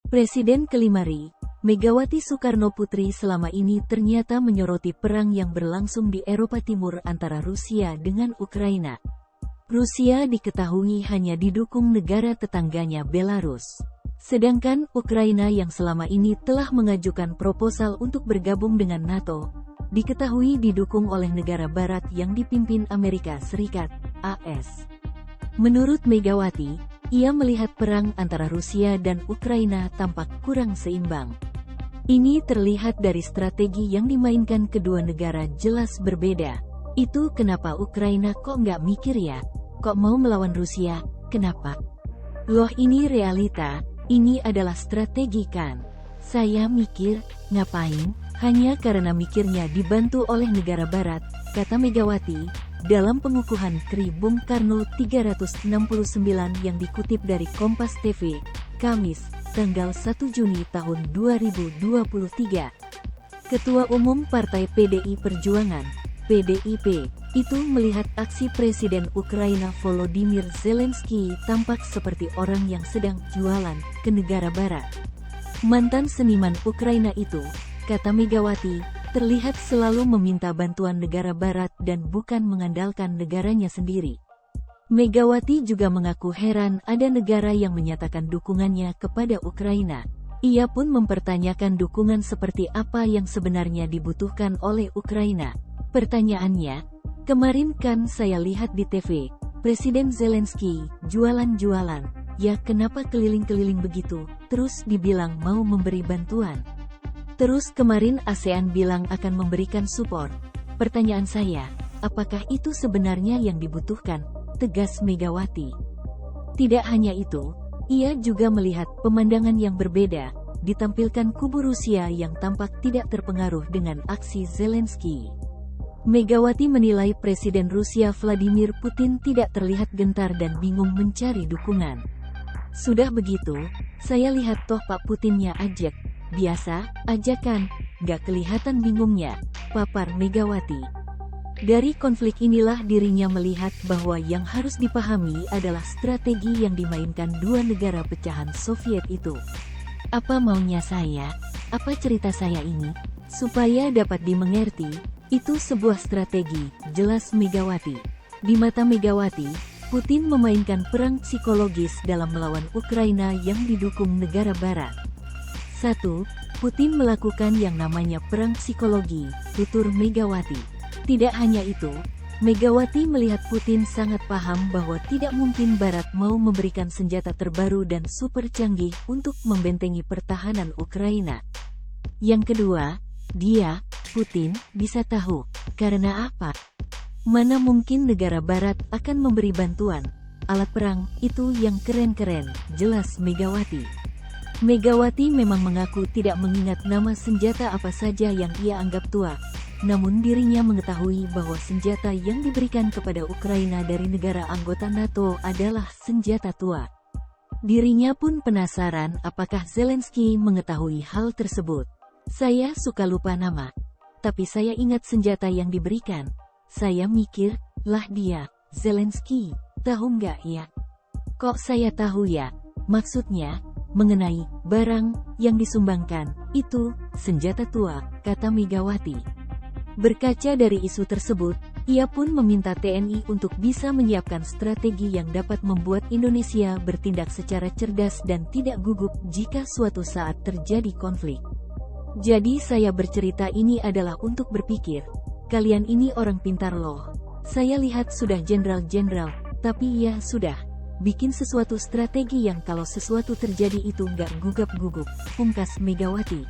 Presiden kelima RI, Megawati Soekarnoputri selama ini ternyata menyoroti perang yang berlangsung di Eropa Timur antara Rusia dengan Ukraina. Rusia diketahui hanya didukung negara tetangganya Belarus. Sedangkan Ukraina yang selama ini telah mengajukan proposal untuk bergabung dengan NATO, diketahui didukung oleh negara barat yang dipimpin Amerika Serikat, AS. Menurut Megawati, ia melihat perang antara Rusia dan Ukraina tampak kurang seimbang. Ini terlihat dari strategi yang dimainkan kedua negara jelas berbeda. Itu kenapa Ukraina kok nggak mikir ya? Kok mau melawan Rusia? Kenapa? Loh, ini realita, ini adalah strategi kan? Saya mikir, ngapain? Hanya karena mikirnya dibantu oleh negara barat, kata Megawati, dalam pengukuhan KRI Bung Karno 369 yang dikutip dari Kompas TV, Kamis, tanggal 1 Juni tahun 2023. Ketua Umum Partai PDI Perjuangan, PDIP, itu melihat aksi Presiden Ukraina Volodymyr Zelensky tampak seperti orang yang sedang jualan ke negara barat. Mantan seniman Ukraina itu, kata Megawati, terlihat selalu meminta bantuan negara barat dan bukan mengandalkan negaranya sendiri. Megawati juga mengaku heran ada negara yang menyatakan dukungannya kepada Ukraina. Ia pun mempertanyakan dukungan seperti apa yang sebenarnya dibutuhkan oleh Ukraina. Pertanyaannya, kemarin kan saya lihat di TV, Presiden Zelensky jualan-jualan, ya kenapa keliling-keliling begitu, terus dibilang mau memberi bantuan. Terus kemarin ASEAN bilang akan memberikan support. Pertanyaan saya, apakah itu sebenarnya yang dibutuhkan? Tegas Megawati. Tidak hanya itu, ia juga melihat pemandangan yang berbeda, ditampilkan kubu Rusia yang tampak tidak terpengaruh dengan aksi Zelensky. Megawati menilai Presiden Rusia Vladimir Putin tidak terlihat gentar dan bingung mencari dukungan. Sudah begitu, saya lihat toh Pak Putinnya ajak. Biasa aja kan, gak kelihatan bingungnya, papar Megawati. Dari konflik inilah dirinya melihat bahwa yang harus dipahami adalah strategi yang dimainkan dua negara pecahan Soviet itu. Apa maunya saya? Apa cerita saya ini? Supaya dapat dimengerti, itu sebuah strategi, jelas Megawati. Di mata Megawati, Putin memainkan perang psikologis dalam melawan Ukraina yang didukung negara barat. 1. Putin melakukan yang namanya perang psikologi, tutur Megawati. Tidak hanya itu, Megawati melihat Putin sangat paham bahwa tidak mungkin Barat mau memberikan senjata terbaru dan super canggih untuk membentengi pertahanan Ukraina. Yang kedua, Putin, bisa tahu, karena apa? Mana mungkin negara Barat akan memberi bantuan, alat perang, itu yang keren-keren, jelas Megawati. Megawati memang mengaku tidak mengingat nama senjata apa saja yang ia anggap tua, namun dirinya mengetahui bahwa senjata yang diberikan kepada Ukraina dari negara anggota NATO adalah senjata tua. Dirinya pun penasaran apakah Zelensky mengetahui hal tersebut. Saya suka lupa nama, tapi saya ingat senjata yang diberikan. Saya mikir, lah dia, Zelensky, tahu nggak ya? Kok saya tahu ya? Maksudnya, mengenai barang yang disumbangkan, itu senjata tua, kata Megawati. Berkaca dari isu tersebut, ia pun meminta TNI untuk bisa menyiapkan strategi yang dapat membuat Indonesia bertindak secara cerdas dan tidak gugup jika suatu saat terjadi konflik. Jadi saya bercerita ini adalah untuk berpikir, kalian ini orang pintar loh. Saya lihat sudah jenderal-jenderal, tapi ya sudah. Bikin sesuatu strategi yang kalau sesuatu terjadi itu nggak gugup-gugup, pungkas Megawati.